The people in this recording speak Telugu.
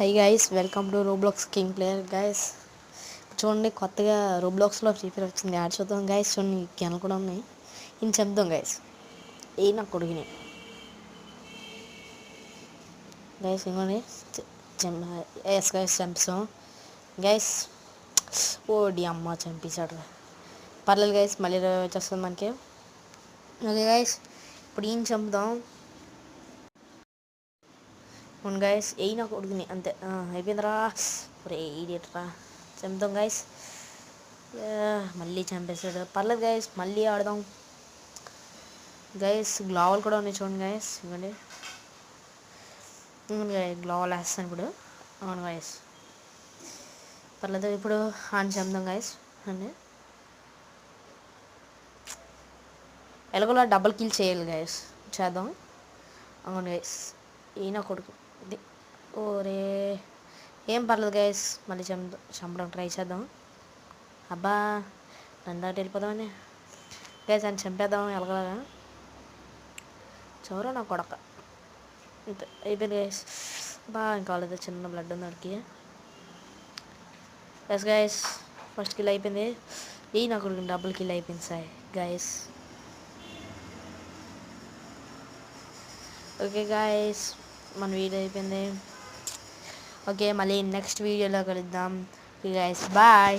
Hi guys, welcome to Roblox king player guys. చూడండి, కొత్తగా రోబ్లాక్స్లో ఫ్రీ ఫైర్ వచ్చింది. యాడ్ చూద్దాం గైస్. చూడండి, కెనలు కూడా ఉన్నాయి. ఇన్ని చెప్దాం గైస్. ఏ నా కొడుకుని గైస్ ఇంకోండి. ఎస్ గైస్, చంపిస్తాం గైస్. ఓడి అమ్మ, చంపేశాడు. పర్లేదు గైస్, మళ్ళీ వచ్చేస్తుంది మనకి. ఓకే గైస్, ఇప్పుడు ఏం చంపుదాం. అవును గైస్, నా కొడుకుని అంతే. అయిపోయిందిరా. ఒరే ఈడియట్రా. చంపుదాం గైస్. మళ్ళీ చంపేశాడు. పర్లేదు గైస్, మళ్ళీ ఆడదాం గైస్. గ్లోవల్ కూడా ఉన్నాయి చూడండి గైస్. ఇవ్వండి గ్లోవల్ వేస్తాను ఇప్పుడు. అవును గైస్, పర్లేదు. ఇప్పుడు అని చంపుదాం గైస్. అండి ఎలాగోలా డబుల్ కిల్ చేయాలి గైస్. చేద్దాం. అవును గైస్, ఈయన కొడుకు ఇది. ఓరే ఏం పర్లేదు గైస్, మళ్ళీ చంపడం ట్రై చేద్దాం. అబ్బా, నన్ను దాటి వెళ్ళిపోదామని గైస్. అని చంపేద్దాం ఎలాగోలాగా. చవరా నా కొడక. అంతే, అయిపోయింది గైస్. బా ఇంకా వాళ్ళతో చిన్న బ్లడ్ ఉంది వాడికి. ఎస్ గైస్, ఫస్ట్ కిల్ అయిపోయింది. నా కొడుకు డబుల్ కిల్ అయిపోయింది సార్ గైస్. ఓకే గైస్, మన వీడియో అయిపోయింది. ఓకే, మళ్ళీ నెక్స్ట్ వీడియోలో కలుద్దాం గైస్. బాయ్.